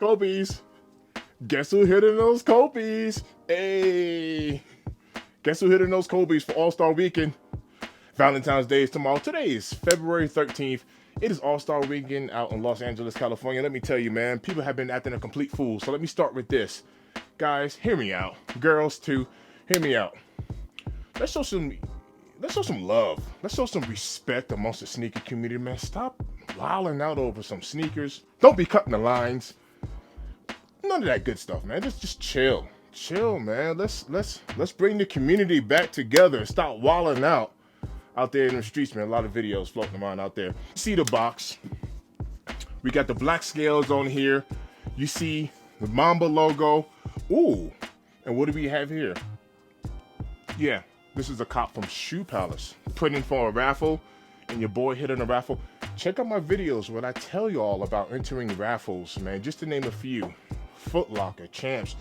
Kobe's. Guess who hitting those Kobe's? Hey. Guess who hitting those Kobe's for All-Star Weekend? Valentine's Day is tomorrow. Today is February 13th. It is All-Star Weekend out in Los Angeles, California. Let me tell you, man, people have been acting a complete fool. So let me start with this. Guys, hear me out. Girls, too, hear me out. Let's show some love. Let's show some respect amongst the sneaker community, man. Stop wilding out over some sneakers. Don't be cutting the lines. None of that good stuff, man. Just chill. Chill, man. Let's bring the community back together. Stop wilding out there in the streets, man. A lot of videos floating around out there. See the box. We got the black scales on here. You see the Mamba logo. Ooh. And what do we have here? Yeah, this is a cop from Shoe Palace. Put in for a raffle, and your boy hit on a raffle. Check out my videos where I tell you all about entering raffles, man. Just to name a few. Foot Locker, Champs,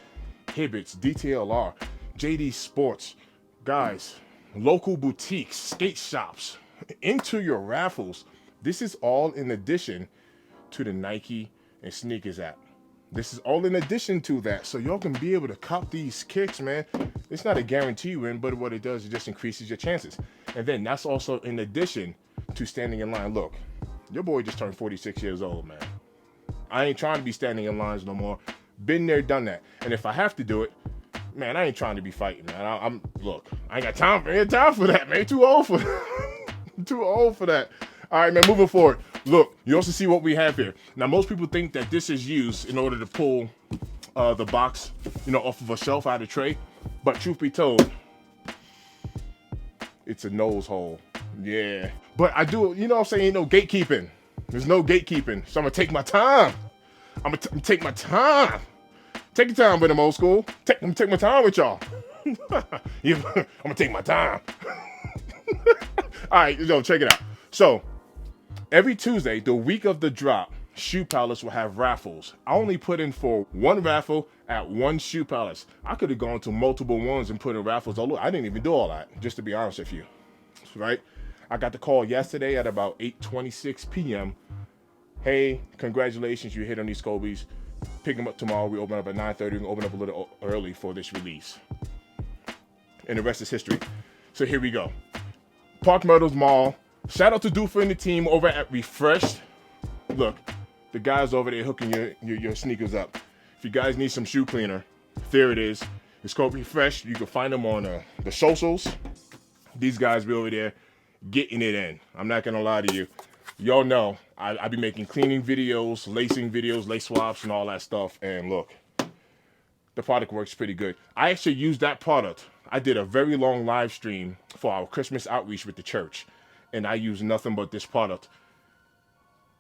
Hibbett's, DTLR, JD Sports. Guys, local boutiques, skate shops. Enter your raffles. This is all in addition to the Nike and Sneakers app. This is all in addition to that. So y'all can be able to cop these kicks, man. It's not a guarantee win, but what it does, it just increases your chances. And then that's also in addition to standing in line. Look, your boy just turned 46 years old, man. I ain't trying to be standing in lines no more. Been there, done that. And if I have to do it, man, I ain't trying to be fighting, man. Look, I ain't got time for that, man. Too old for too old for that. All right, man, moving forward. Look, you also see what we have here. Now, most people think that this is used in order to pull the box, off of a shelf out of a tray. But truth be told, it's a nose hole. Yeah. But I do, what I'm saying? Ain't no gatekeeping. There's no gatekeeping. So I'm going to take my time. I'm going to take my time. Take your time with them, old school. I'm going to take my time with y'all. I'm going to take my time. All right, check it out. So, every Tuesday, the week of the drop, Shoe Palace will have raffles. I only put in for one raffle at one Shoe Palace. I could have gone to multiple ones and put in raffles. Although I didn't even do all that, just to be honest with you. Right? I got the call yesterday at about 8:26 p.m. Hey, congratulations, you hit on these Kobe's. Pick them up tomorrow. We open up at 9:30. We can open up a little early for this release. And the rest is history. So here we go. Park Meadows Mall. Shout out to Doofer and the team over at Refreshed. Look, the guys over there hooking your sneakers up. If you guys need some shoe cleaner, there it is. It's called Refreshed. You can find them on the socials. These guys be over there getting it in. I'm not going to lie to you. Y'all know I be making cleaning videos, lacing videos, lace swaps, and all that stuff. And look, the product works pretty good. I actually used that product. I did a very long live stream for our Christmas outreach with the church. And I use nothing but this product.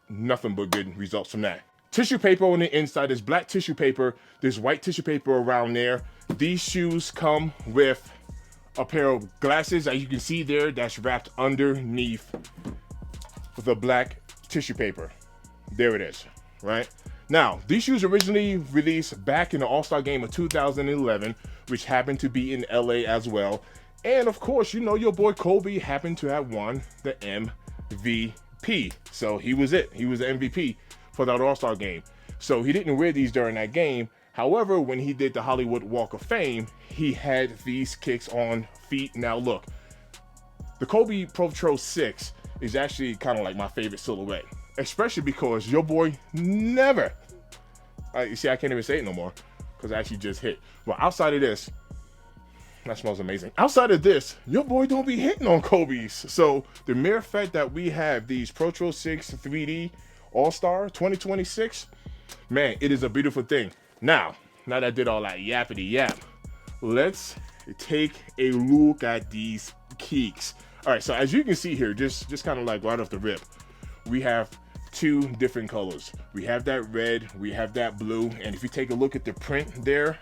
Nothing but good results from that. Tissue paper on the inside. There's black tissue paper. There's white tissue paper around there. These shoes come with a pair of glasses, as you can see there, that's wrapped underneath the black tissue paper. There it is, right? Now, these shoes originally released back in the All-Star game of 2011, which happened to be in LA as well. And of course, your boy Kobe happened to have won the MVP. So he was it. He was the MVP for that All-Star game. So he didn't wear these during that game. However, when he did the Hollywood Walk of Fame, he had these kicks on feet. Now look, the Kobe Protro 6 is actually kind of like my favorite silhouette, especially because your boy never, you see, I can't even say it no more because I actually just hit. Well, outside of this, that smells amazing. Outside of this, your boy don't be hitting on Kobe's. So the mere fact that we have these Protro 6 3D All-Star 2026, man, it is a beautiful thing. Now that I did all that yappity yap, let's take a look at these kicks. All right, so as you can see here, just kind of like right off the rip, we have two different colors. We have that red, we have that blue, and if you take a look at the print there,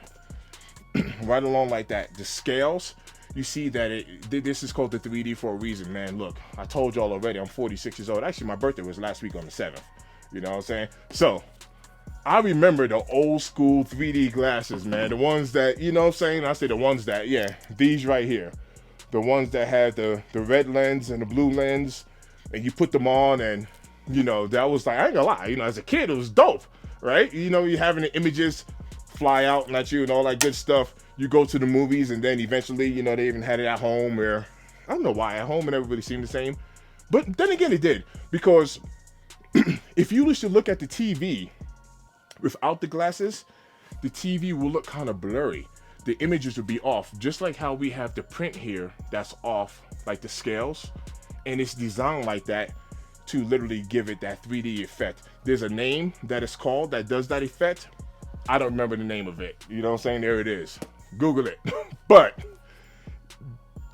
right along like that, the scales, you see that this is called the 3D for a reason, man. Look, I told y'all already, I'm 46 years old. Actually, my birthday was last week on the 7th. You know what I'm saying? So, I remember the old school 3D glasses, man. The ones that, you know what I'm saying? I say the ones that, yeah, these right here. The ones that had the red lens and the blue lens, and you put them on, and, that was like, I ain't gonna lie, as a kid, it was dope, right? You know, you're having the images fly out at you and all that good stuff. You go to the movies, and then eventually, you know, they even had it at home where, I don't know why, at home and everybody seemed the same. But then again, it did. Because if you used to look at the TV without the glasses, the TV will look kind of blurry. The images would be off, just like how we have the print here that's off, like the scales. And it's designed like that to literally give it that 3D effect. There's a name that is called that does that effect. I don't remember the name of it. You know what I'm saying? There it is. Google it. But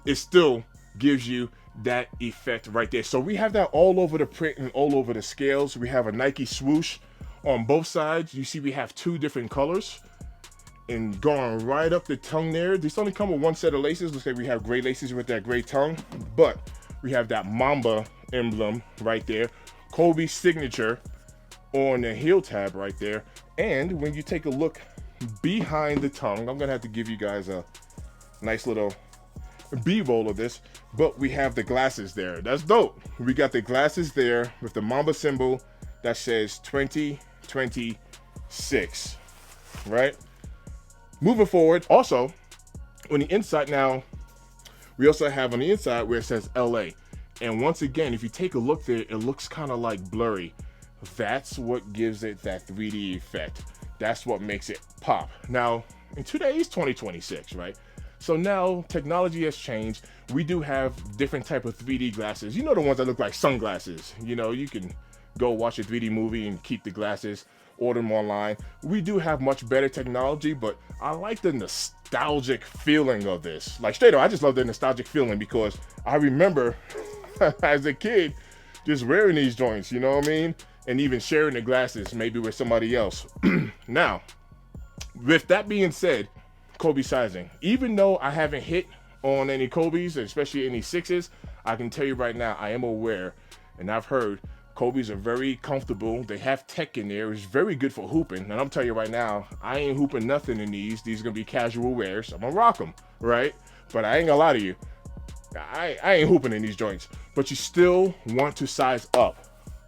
it still gives you that effect right there. So we have that all over the print and all over the scales. We have a Nike swoosh on both sides. You see we have two different colors. And going right up the tongue there. These only come with one set of laces. Looks like we have gray laces with that gray tongue. But we have that Mamba emblem right there. Kobe's signature on the heel tab right there. And when you take a look behind the tongue, I'm gonna have to give you guys a nice little B-roll of this, but we have the glasses there. That's dope. We got the glasses there with the Mamba symbol that says 2026, right? Moving forward, also on the inside now, we also have on the inside where it says LA. And once again, if you take a look there, it looks kind of like blurry. That's what gives it that 3D effect. That's what makes it pop. Now, in today's 2026, right? So now technology has changed. We do have different type of 3D glasses. You know, the ones that look like sunglasses. You know, you can go watch a 3D movie and keep the glasses, order them online. We do have much better technology, but I like the nostalgic feeling of this. Like straight up, I just love the nostalgic feeling because I remember as a kid just wearing these joints, you know what I mean? And even sharing the glasses maybe with somebody else. Now, with that being said, Kobe sizing. Even though I haven't hit on any Kobe's, especially any sixes, I can tell you right now, I am aware, and I've heard Kobe's are very comfortable. They have tech in there. It's very good for hooping. And I'm telling you right now, I ain't hooping nothing in these. These are going to be casual wears. I'm going to rock them, right? But I ain't going to lie to you. I ain't hooping in these joints. But you still want to size up.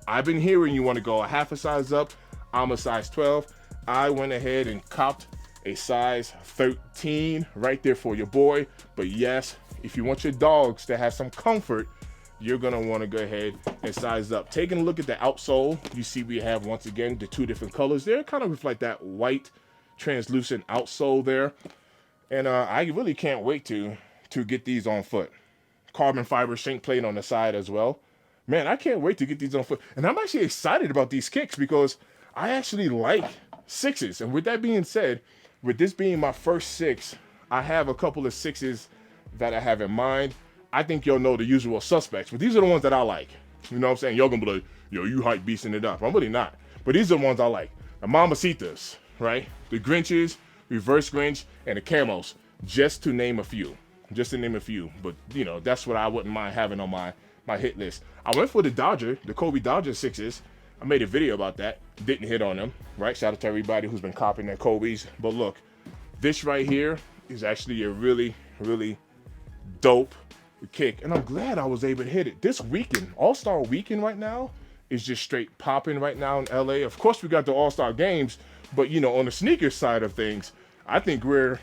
I've been hearing you want to go a half a size up. I'm a size 12. I went ahead and copped a size 13 right there for your boy. But yes, if you want your dogs to have some comfort, you're gonna want to go ahead and size up. Taking a look at the outsole, you see we have once again the two different colors there, kind of reflect that white translucent outsole there. And I really can't wait to get these on foot. Carbon fiber shank plate on the side as well. Man, I can't wait to get these on foot. And I'm actually excited about these kicks because I actually like sixes. And with that being said, with this being my first six, I have a couple of sixes that I have in mind. I think you'll know the usual suspects, but these are the ones that I like. You know what I'm saying? Y'all gonna be like, yo, you hype beasting it up. I'm really not. But these are the ones I like. The Mamacitas, right? The Grinches, Reverse Grinch, and the Camos, just to name a few. Just to name a few. But, you know, that's what I wouldn't mind having on my hit list. I went for the Kobe Dodger sixes. I made a video about that. Didn't hit on them, right? Shout out to everybody who's been copying their Kobe's. But look, this right here is actually a really, really dope kick. And I'm glad I was able to hit it. This weekend, All-Star weekend right now, is just straight popping right now in LA. Of course, we got the All-Star games. But, you know, on the sneaker side of things, I think I'm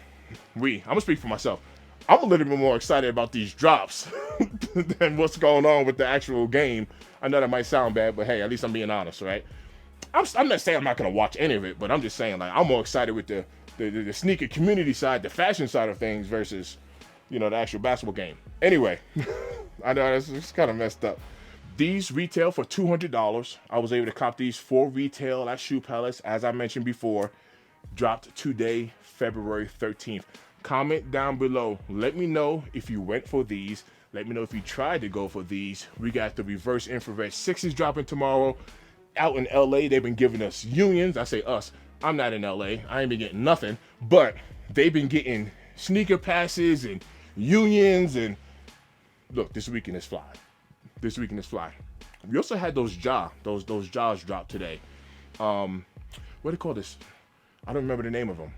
going to speak for myself. I'm a little bit more excited about these drops than what's going on with the actual game. I know that might sound bad, but hey, at least I'm being honest, right? I'm not saying I'm not going to watch any of it, but I'm just saying, like, I'm more excited with the sneaker community side, the fashion side of things versus, you know, the actual basketball game. Anyway, I know it's kind of messed up. These retail for $200. I was able to cop these for retail at Shoe Palace, as I mentioned before. Dropped today, February 13th. Comment down below. Let me know if you went for these. Let me know if you tried to go for these. We got the reverse infrared sixes dropping tomorrow. Out in LA, they've been giving us unions. I say us. I'm not in LA. I ain't been getting nothing. But they've been getting sneaker passes and unions. And look, this weekend is fly. This weekend is fly. We also had those jaws drop today. What do you call this? I don't remember the name of them.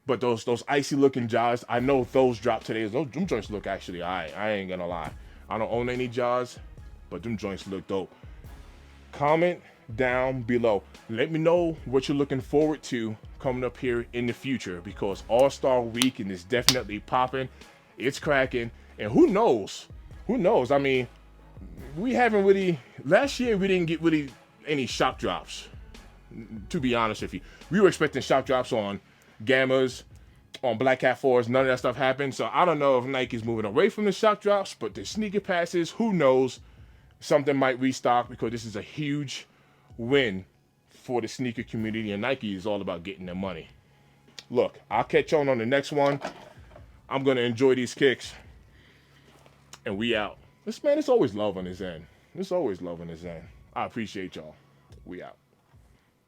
But those icy looking jaws, I know those dropped today. Them joints look actually alright. I ain't gonna lie. I don't own any jaws, but them joints look dope. Comment down below. Let me know what you're looking forward to coming up here in the future, because All-Star Weekend is definitely popping. It's cracking. And who knows? Who knows? I mean, we haven't really, last year we didn't get really any shop drops, to be honest with you. We were expecting shop drops on Gammas, on Black Cat 4s. None of that stuff happened. So I don't know if Nike's moving away from the shop drops, but the sneaker passes, who knows? Something might restock, because this is a huge win for the sneaker community, and Nike is all about getting their money. Look, I'll catch on the next one. I'm going to enjoy these kicks, and we out. It's always love on his end. It's always love on his end. I appreciate y'all. We out.